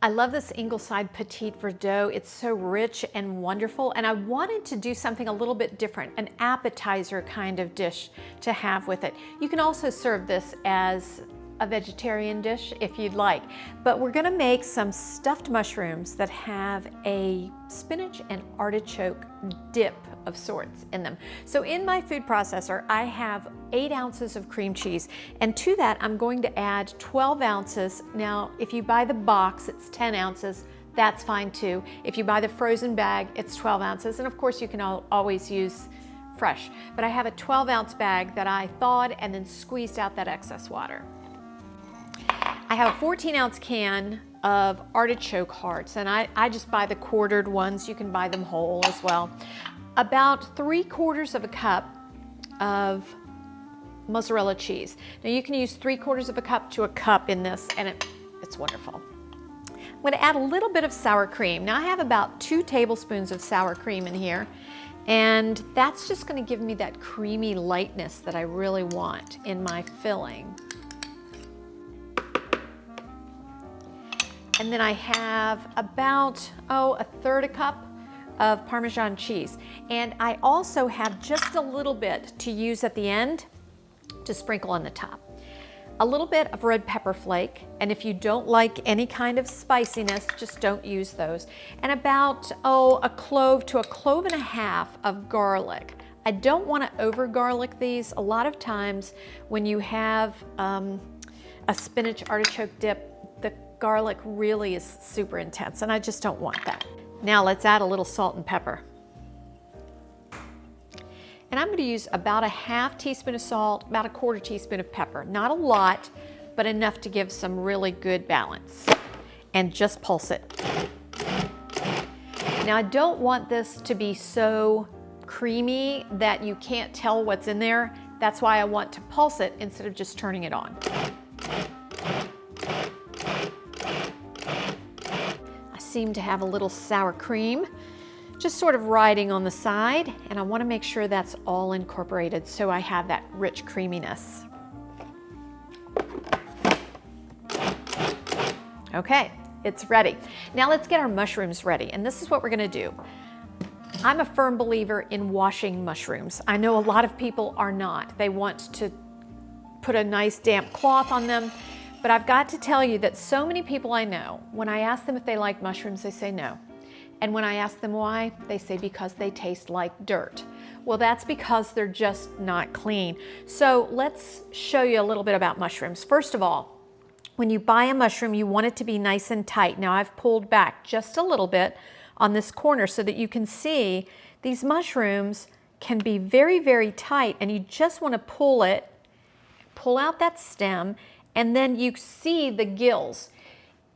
I love this Ingleside Petite Verdot. It's so rich and wonderful, and I wanted to do something a little bit different, an appetizer kind of dish to have with it. You can also serve this as a vegetarian dish if you'd like, but we're gonna make some stuffed mushrooms that have a spinach and artichoke dip of sorts in them. So in my food processor, I have 8 ounces of cream cheese, and to that I'm going to add 12 ounces. Now, if you buy the box, it's 10 ounces. That's fine too. If you buy the frozen bag, it's 12 ounces. And of course you can always use fresh. But I have a 12-ounce bag that I thawed and then squeezed out that excess water. I have a 14-ounce can of artichoke hearts, and I just buy the quartered ones. You can buy them whole as well. About 3/4 of a cup of mozzarella cheese. Now you can use 3/4 of a cup to a cup in this, and it's wonderful. I'm going to add a little bit of sour cream. Now I have about 2 tablespoons of sour cream in here, and that's just going to give me that creamy lightness that I really want in my filling. And then I have about, a 1/3 cup of Parmesan cheese. And I also have just a little bit to use at the end to sprinkle on the top. A little bit of red pepper flake, and if you don't like any kind of spiciness, just don't use those. And about, a clove to a clove and a half of garlic. I don't want to over garlic these. A lot of times when you have a spinach artichoke dip, the garlic really is super intense, and I just don't want that. Now let's add a little salt and pepper. And I'm going to use about a 1/2 teaspoon of salt, about a 1/4 teaspoon of pepper. Not a lot, but enough to give some really good balance. And just pulse it. Now I don't want this to be so creamy that you can't tell what's in there. That's why I want to pulse it instead of just turning it on. Seem to have a little sour cream just sort of riding on the side, and I want to make sure that's all incorporated so I have that rich creaminess. Okay, it's ready. Now let's get our mushrooms ready, and this is what we're going to do. I'm a firm believer in washing mushrooms. I know a lot of people are not. They want to put a nice damp cloth on them. But I've got to tell you that so many people I know, when I ask them if they like mushrooms, they say no. And when I ask them why, they say because they taste like dirt. Well, that's because they're just not clean. So let's show you a little bit about mushrooms. First of all, when you buy a mushroom, you want it to be nice and tight. Now I've pulled back just a little bit on this corner so that you can see these mushrooms can be very, very tight, and you just want to pull out that stem, and then you see the gills.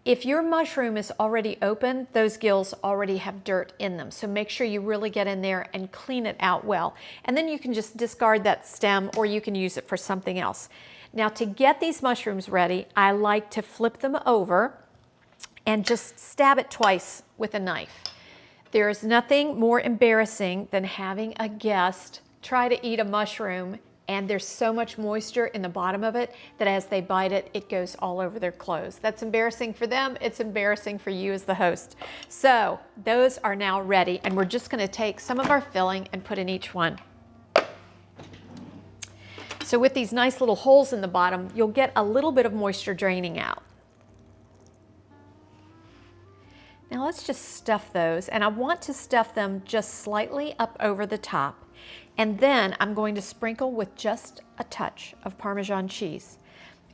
If your mushroom is already open, those gills already have dirt in them. So make sure you really get in there and clean it out well. And then you can just discard that stem, or you can use it for something else. Now to get these mushrooms ready, I like to flip them over and just stab it twice with a knife. There is nothing more embarrassing than having a guest try to eat a mushroom and there's so much moisture in the bottom of it that as they bite it, it goes all over their clothes. That's embarrassing for them. It's embarrassing for you as the host. So those are now ready, and we're just going to take some of our filling and put in each one. So with these nice little holes in the bottom, you'll get a little bit of moisture draining out. Now let's just stuff those, and I want to stuff them just slightly up over the top. And then I'm going to sprinkle with just a touch of Parmesan cheese.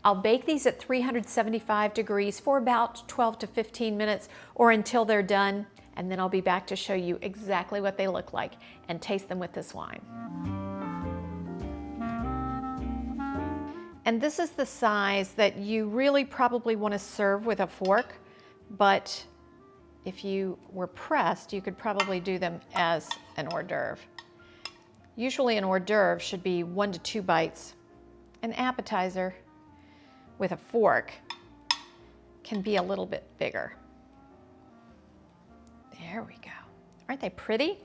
I'll bake these at 375 degrees for about 12 to 15 minutes or until they're done, and then I'll be back to show you exactly what they look like and taste them with this wine. And this is the size that you really probably want to serve with a fork, but if you were pressed, you could probably do them as an hors d'oeuvre. Usually an hors d'oeuvre should be 1 to 2 bites. An appetizer with a fork can be a little bit bigger. There we go. Aren't they pretty?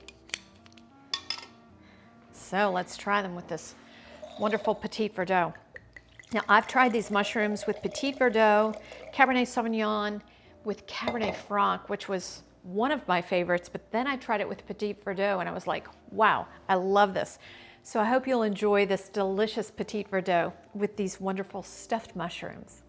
So let's try them with this wonderful Petite Verdot. Now I've tried these mushrooms with Petite Verdot, Cabernet Sauvignon, with Cabernet Franc, which was one of my favorites, but then I tried it with Petit Verdot and I was like, wow, I love this. So I hope you'll enjoy this delicious Petit Verdot with these wonderful stuffed mushrooms.